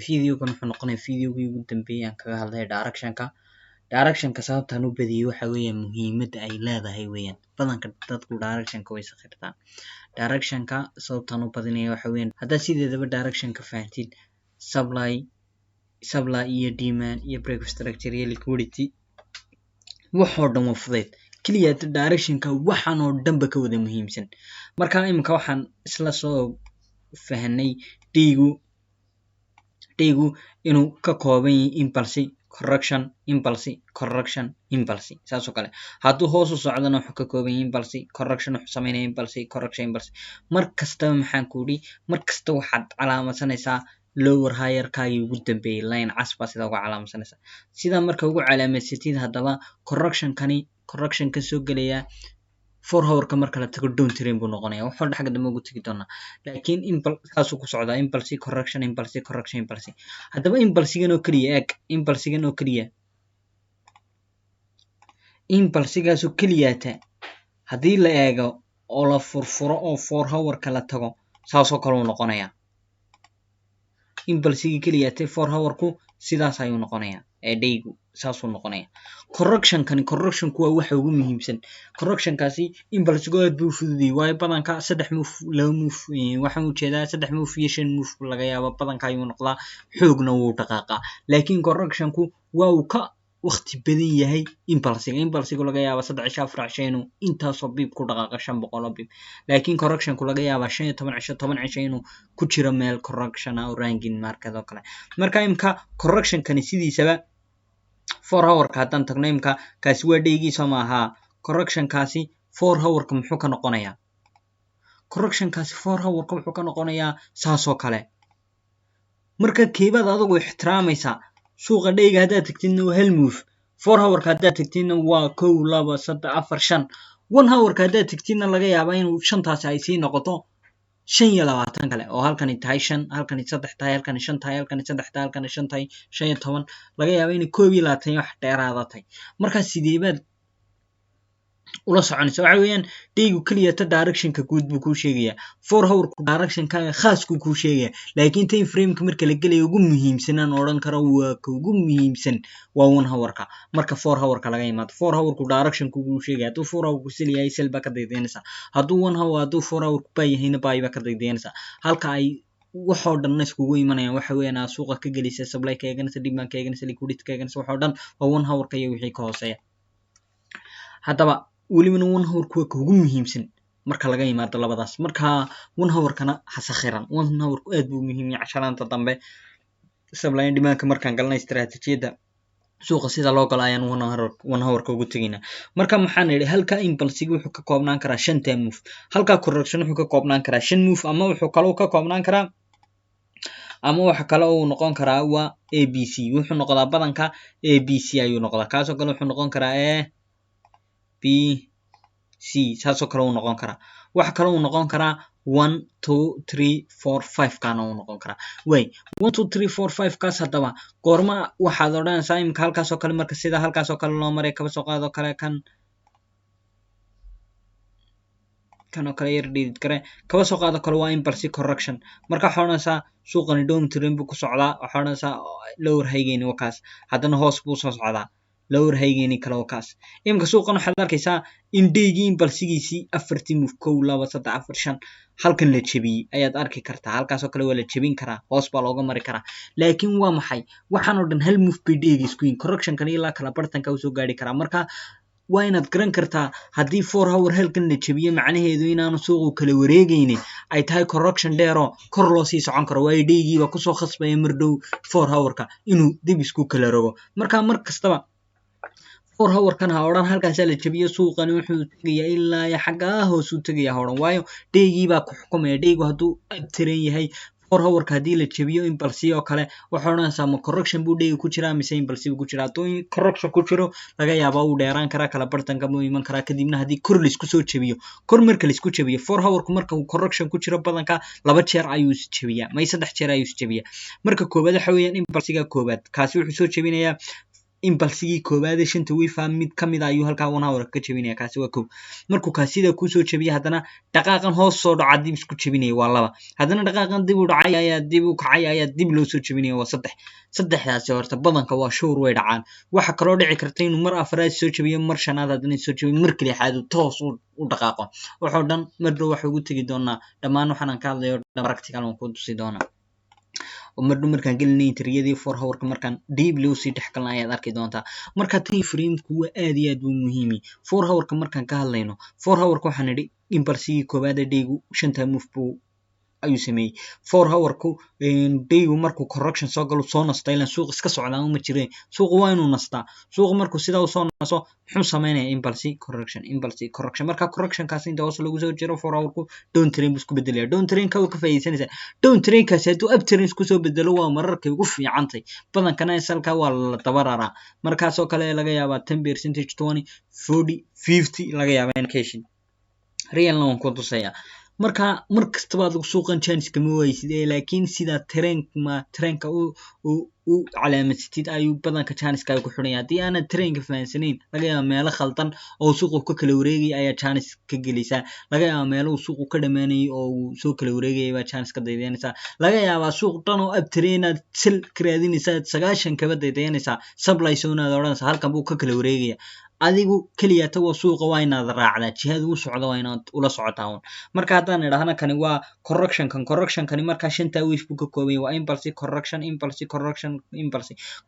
videogan wuxuu noqonayaa videogii ugu dambeeyay aan kaga hadlay directionka sababtaan u badiyay waxa weeyaan muhiimadda ay leedahay weeyaan badanka dadku directionka way sakhirtaan directionka sababtaan u badinaya waxa weeyaan haddaad sideedaba directionka fahantid supply iyo demand iyo break structure iyo liquidity waxoo dhan waa fudeed kaliya directionka waxaan oo dhanba ka wada muhiimsan marka iminka waxaan isla soo fahanay dhiigu inuu ka kooban yahay impulse correction saas oo kale hadduu hoos u socdana wuxuu ka kooban yahay impulse correction wuxuu sameynaya impulse correction mar kastaba maxaan ku yidhi mar kasta waxaad calaamadsanaysaa lower higherkaagii ugu dambeeyay line cas baa sidaa uga calaamadsanaysaa sidaa marka ugu calaamedsatid haddaba correction ka soo gelaya 4 hourka marka la tago down train buu noqonayaa wax walba xagga dambe ugu tagi doonaa laakiin saasuu ku socdaa impulse correction haddaba impulsigan oo keliyaata haddii la eego oo la furfuro oo 4 hourka la tago saasoo kale uu noqonayaa impulsigii keliyaata 4 hourku sidaas ayuu noqonayaa ee dhaygu saasuu noqonayaa correctionku waa waxa ugu muhiimsan correctionkaasi impulsigu aad buu fududiyay waayo badanka 3 move 2 move waxaan u jeedaa 3 move iyo 5 move laga yaabo badanka ayuu noqdaa xoogna wuu dhaqaaqaa laakiin correctionku waa uu ka waqti badan yahay impulsigu laga yaabo 3 cisho 4 cisho inuu intaasoo bib ku dhaqaaqa 500 bib laakiin correctionku laga yaabo 15 cisho 10 cisho inuu ku jiro meel correction ah oo ranking market oo kale marka imka correctionkani sidiisaba 4 hourka haddaan tagno imka kaasi waa dhaygiisa ma aha correctionkaasi 4 hourka muxuu ka noqonayaa correctionkaasi 4 hourka wuxuu ka noqonayaa saasoo kale marka keebad adigu ixtiraamaysaa suuqa dhayga haddaad tagtidna waa hal move 4 hourka haddaad tagtidna waa 1 2 3 4 5 1 hourka haddaad tagtidna laga yaabaa inuu 5taasi ay sii noqoto 25 kale oo halkani tahay 5 halkani 3 tahay halkani 5 tahay halkani 3 tahay halkani 5 tahay 15 laga yaabo inay 21 wax dheeraada tahay marka sideebaad ula soconaysa waxa weeyaan dhaygu kaliya directionka guud buu ku sheegayaa 4 hourku directionka khaas ku sheegaya laakiin time frame-ka marka la galayo ugu muhiimsan aan oran karo waa ka ugu muhiimsan waa 1 hourka marka 4 hourka laga yimaado 4 hourku directionka uu sheegaya hadduu 4 hourku siliyay selba ka daydeynaysa hadduu 1 hour hadduu 4 hourku baayahayna baayba ka daydeynaysa halka ay waxoo dhan iskugu imanayaan waxa weeyaan suuqa ka gelisay supply ka eeganaysa demand ka eeganaysa liquidity ka eeganaysa waxoo dhan waa 1 hourka iyo wixii ka hooseeya haddaba welibana 1 hourku waa ugu muhiimsan marka laga yimaado labadaas marka 1 hourkana hasakhiran 1 hourku aad buu muhiim yahay casharaanta dambe supply and demand markaan galnay istiraatiijiyada suuqa sida loo galo ayaan 1 hourka ugu tagaynaa marka maxaan idhi halka impulsiga wuxuu ka koobnaan karaa 5 move halka correction wuxuu ka koobnaan karaa 5 move ama wuxuu kaloo ka koobnaan karaa ama waxa kale oo noqon karaa waa ABC wuxuu noqdaa badanka ABC ayuu noqdaa kaasoo kale wuxuu noqon karaa B C saasoo kale uu noqon karaa waxa kale uu noqon karaa 1 2 3 4 5 kana uu noqon karaa way 1 2 3 4 5 kaas hadaba goorma waxaad odhanaysaa imka halkaas oo kale marka sida halkaas oo kale loo maray kaba soo qaado kale kan oo kale yar dhidid kare kaba soo qaado kale waa impulse correction marka waxa odhanaysaa suuqani down train buu ku socdaa waxa odhanaysaa lower high-geeni waa kaas haddana hoos buu soo socdaa lower high-geeni kale waa kaas imka suuqan waxaad arkaysaa in dhaygii impulsigiisii 4 move 1 2 3 4 5 halkan la jebiyey ayaad arki kartaa halkaas oo kale waa la jebin karaa hoos baa looga mari karaa laakiin waa maxay waxaan oo dhan hal move bay dhayga isku yihiin correctionkan ilaa kala bartanka uu soo gaari karaa marka waa inaad garan kartaa haddii 4 hour halkan la jebiyo macnaheedu inaanu suuqu kala wareegaynin ay tahay correction dheero kor loo sii socon karo waayo dhaygiiba kusoo khasbaya mar dhow 4 hourka inuu dib isku kala rogo marka mar kastaba 4 hourkan ha odhan halkaas la jebiyo suuqani wuxuu tagayaa ilaa xagga hoos u tagayaa odhan waayo dhaygiiba ku xukumaya dhaygu hadduu tiran yahay 4 hourka haddii la jebiyo impulse oo kale waxa odhanaysaa ma correction buu dhayga ku jiraa mise impulse ku jiraa hadduu correction ku jiro laga yaabaa uu dheeraan karaa kala bartanka muu iman karaa kadibna haddii kor la isku soo jebiyo kor marka la isku jebiyo 4 hourku marka uu correction ku jiro badanka 2 jeer ayuu is jebiyaa may 3 jeer ayuu is jebiyaa marka koobaad waxa weeyaan impulsiga koobaad kaasi wuxuu soo jebinayaa impulsigii koowaad ee shanta wave mid kamid ayuu halkaa 1 hour ka jabinaya kaasi waa kow markuu kaas sida ku soo jabiyo haddana dhaqaaqan hoos soo dhaca dib isku jabinaya waa laba haddana dhaqaaqan dib u dhacay ayaa dib u kacay ayaa dib loo soo jabinaya waa saddex saddexdaasi horta badanka waa shuur way dhacaan waxa kaloo dhici karta inuu mar afraad soo jabiyo mar shanaad haddana soo jabiyo mar kale xaadu toos u dhaqaaqo wuxuu dhan mar dhow waxa ugu tagi doonaa dhammaan waxaan aan ka hadlayo practical aan ku tusi doonaa ومرنا مركان قلنا تريدي 4 hour مركان ديب لو سي دحكلنا ayaad arki doontaa marka tii frame-ku waa aad iyo aad u muhiim 4 hour markaan ka hadlayno 4 hour waxaan nidhi impulsiga koobaad dhaygu shanta move buu ayuu sameeyay 4 hour dhaygu markuu correction soo galo soo nastay ilaa suuq iska socdaa uma jireen suuq waa inuu nastaa suuq markuu sidaa soo naso wuxuu sameeyaa impulse correction marka correction kaas inta hoos lagu soo jiro 4 hour down trend isku bedelaya down trend ka ka faa'iideysanaysa down trend kaas haduu up trend isku soo bedelo waa mararka ugu fiicantay badankana salka waa la tabararaa markaas oo kale laga yaabaa 10% 20 40 50 laga yaabaa in cashin real loan ku tusaya marka markastaba aad suuqan chance kama waysid laakiin sida trendka u calaamadtid ayuu badanka chance ka ku xidhan hadii aan trendka fahansaneyn laga yaabo meel khaldan oo suuqu ka kala wareegay ayaa chance ka gelisa laga yaabo meel uu suuqu ka dhameeyay oo soo kala wareegay baa chance ka daydanaysa laga yaabo suuq dhan oo up trend sil kreedinaysa 9 kaba daydanaysa supply zone oranaysa halkan buu ka kala wareegaya adigu kaliya tawo suuqa waa inaad raacdaa jihada uu socdo waa inaad ula socotaa marka hadaan idhaahna kani waa correction kani marka shanta wave buu ka koobay waa impulse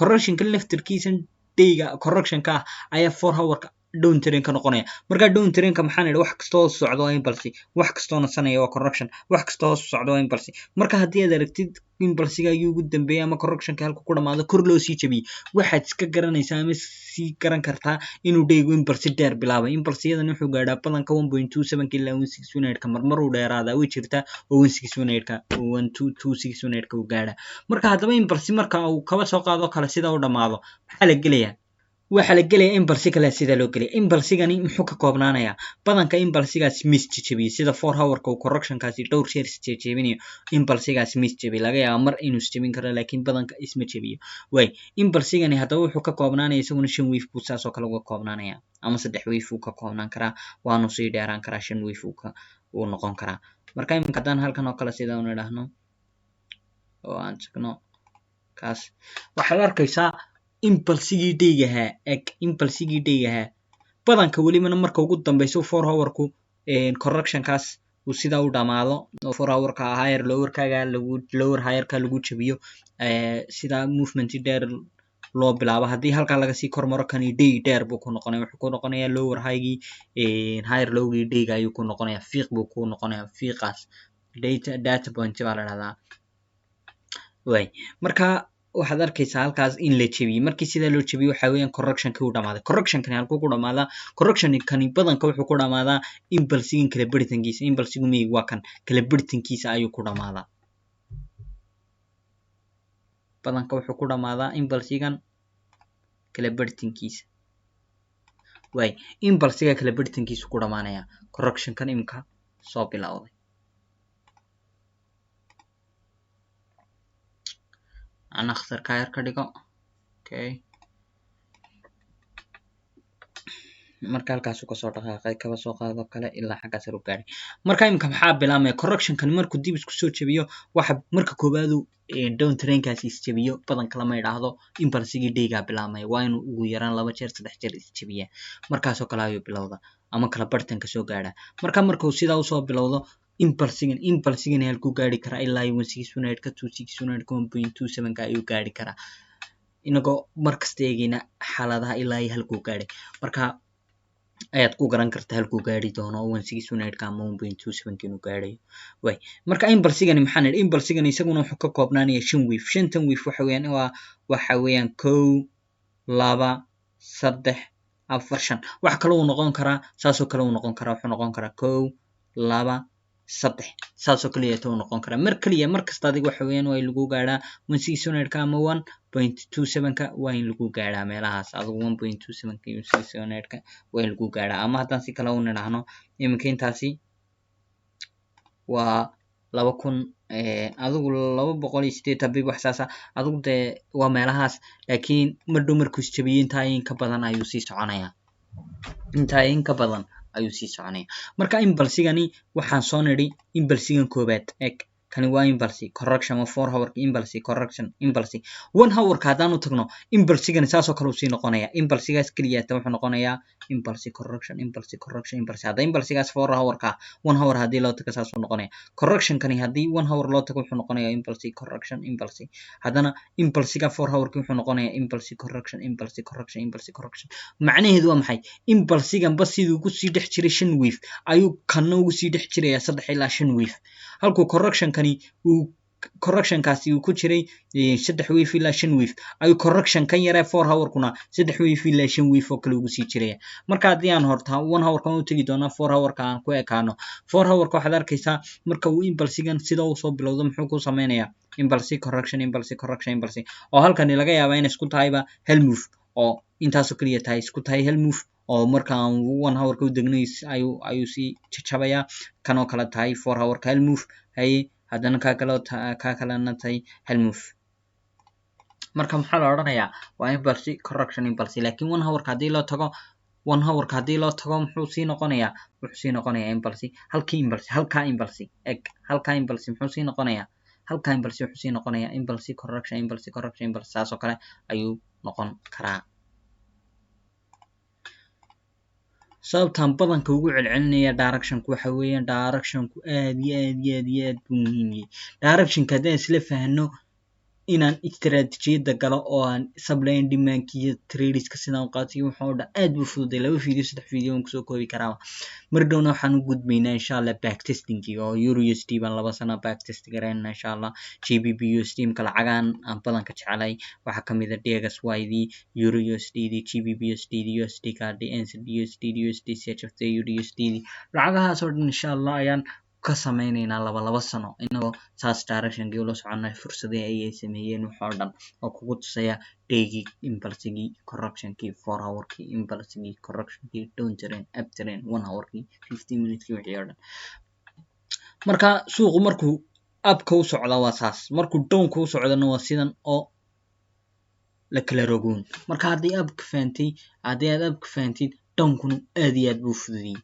correction kan laftirkiisan dayga correction ka ayaa 4 hour down trend ka noqonaya marka down trend ka maxaan wax kasto socdo waa impulse wax kasto nasanaya waa correction wax kasto socdo waa impulse marka hadii aad aragtid impulsiga ayuu ugu dambeeyay ama correction ka halka ku dhamaado kor loo sii jabiyo waxaad iska garanaysaa ama sii garan kartaa inuu dhaygu impulse dheer bilaabay impulsiyadan wuxuu gaadhaa badanka 1.27 ilaa 1.6 ka marmar uu dheeraada way jirtaa oo 1.6 ka 1.268 ka uu gaadhaa marka hadaba impulse marka uu kaba soo qaado kala sida uu dhamaado maxaa la gelayaa waxa la galay impulse kala sida loo galay impulsigani muxuu ka koobnaanayaa badanka impulsigaas miss jabiyo sida 4 hour ka correction kaasi dhowr shares jabinayo impulsigaas miss jabiyo laga yaabo mar inuu jabin karo laakiin badanka isma jabiyo way impulsigani hadaba wuxuu ka koobnaanayaa isaguna 5 wave buu saas oo kale uga koobnaanayaa ama 3 wave uu ka koobnaan karaa waanu sii dheeraan karaa 5 wave uu noqon karaa marka imika hadaan halkan oo kale sida uu idhaahno oo aan tagno kaas waxa la arkaysaa impulsigii dhaygaha badanka waliba marka ugu dambayso 4 hour correction kaas uu sida u dhamaado oo 4 hour ka higher lower higher ka lagu jabiyo sida movement dheer loo bilaabo hadii halka laga sii kormaro kan day dheer buu ku noqonayaa wuxuu ku noqonayaa lower higher lowgii dhayga ayuu ku noqonayaa fiiq buu ku noqonayaa fiiqaas data point baa la dhahdaa way marka waxaad arkaysaa halkaas in la jabiyo markii sida loo jabiyo waxa weeyaan correction ka uu dhamaaday correction kan halku ku dhamaada correction kan badanka wuxuu ku dhamaadaa impulsiga kala baritankiisa impulsigu meey waa kan kala baritankiisa ayuu ku dhamaadaa badanka wuxuu ku dhamaadaa impulsigan kala baritankiisa way impulsiga kala baritankiisa ku dhamaanaya correction kan imka soo bilowday أنا أختار كاير كديكو okay marka halkaas uu ka soo dhaqaaqay kaba soo qaado kale ilaa xagga sare u gaaray marka imka maxaa bilaamay correction kan markuu dib isku soo jabiyo waxa marka koobaad down trend kaas is jabiyo badanka lama yiraahdo impulsigii dhayga bilaamay waa inuu ugu yaraan 2 jeer 3 jeer is jabiya markaas oo kale ayuu bilowda ama kala bartanka soo gaara markuu sida uu soo bilowdo impulsigan halku gaari kara ilaa 1.6 ka 2.6 ka 1.27 ka ayuu gaari kara inagoo markasta eegina xaaladaha ilaa halku gaaray marka ayaad ku garan kartaa halku gaari doono 1.6 ka ama 1.27 ka inuu gaarayo way marka impulsigani maxaa nidhi impulsigani isaguna wuxuu ka koobnaanayaa 5 wave 5 wave waxa weeyaan 1 2 3 4 5 wax kale uu noqon karaa saasoo kale uu noqon karaa wuxuu noqon karaa 1 2 3 saasoo kale uu noqon karaa mar kaliya markasta adiga waxa weeyaan waa lagu gaaraa 1.6 ka ama 1.27 ka waa in lagu gaaraa meelahaas adigu 1.27 ka 1.6 ka waa lagu gaaraa ama haddaan si kale u nidhaahno iminka intaasi waa adigu 280 bib wax saasa adigu de waa meelahaas laakiin madhow markuu isjabiyo intaa in ka badan ayuu sii soconayaa intaa in ka badan ayuu sii soconaya marka impulsigani waxaan soo nidhi impulsigan koobaad eg kani waa impulsi correction waa 4 hour impulsi correction impulsi 1 hour ka hadaan u tagno impulsigani saasoo kale uu sii noqonaya impulsigaas kaliya ta wuxuu noqonayaa impulsi correction impulsi hadda impulsigaas 4 hour ka 1 hour hadii loo tago saasoo noqonaya correction kani hadii 1 hour loo tago wuxuu noqonayaa impulsi correction impulsi haddana impulsiga 4 hour ki wuxuu noqonayaa impulsi correction macnaheedu waa maxay impulsigan bas siduu ugu sii dhex jiray 5 wave ayuu kana ugu sii dhex jirayaa 3 ilaa 5 wave halkuu correction kani uu correction kaasi uu ku jiray 3 wave ilaa 5 wave ayuu correction kan yare 4 hour kuna 3 wave ilaa 5 wave oo kale ugu sii jiraya marka hadii aan horta 1 hour kan u tagi doona 4 hour ka aan ku ekaano 4 hour ka waxaad arkaysaa marka uu impulsigan sida uu soo bilowdo muxuu ku sameynayaa impulsi correction oo halkan laga yaabaa in isku tahayba hal move oo intaasoo kaliya tahay isku tahay hal move oo marka 1 hour ka u degnays ayuu si jabaya kanoo kala tahay 4 hour ka hal move hay haddana ka kalena tahay hal move marka maxaa la oranayaa waa impulsi correction impulsi laakiin 1 hour ka hadii loo tago 1 hour ka hadii loo tago wuxuu sii noqonayaa impulsi halka impulsi eg halka impulsi muxuu sii noqonayaa halka impulsi wuxuu sii noqonayaa impulsi correction saasoo kale ayuu noqon karaa sababtan badanka ugu celcelinaya directionku waxa weeyaan directionku aad buu muhiim yahay directionka hadaan isla fahanno inaan istiraatiijiyada galo oo aan supply and demand iyo tradeska sidaan u qaatiyo waxa oo dhan aad buu fududay 2 video 3 video aan kusoo koobi karaa mar dhowna waxaan u gudbaynaa insha Allah backtesting oo EURUSD baan 2 sano backtest gareynaa insha Allah GBP USD kala cagaan aan badanka jecelay waxa kamid ah DXYD EURUSD GBP USD USD card NZD USD USD CHF USD lacagahaas oo dhan insha Allah ayaan ka sameynayna 2 sano inagoo saas direction kii ula soconay fursadaha ay sameeyeen waxa oo dhan oo kugu tusaya daygii impulsigii correction kii 4 hour kii impulsigii correction kii down trend up trend 1 hour kii 15 minutes kii wixii oo dhan marka suuqu markuu up ka u socdo waa saas markuu down ka u socdana waa sidan oo la kala rogoon marka hadii up ka faantay down kuna aad iyo aad buu fududiyay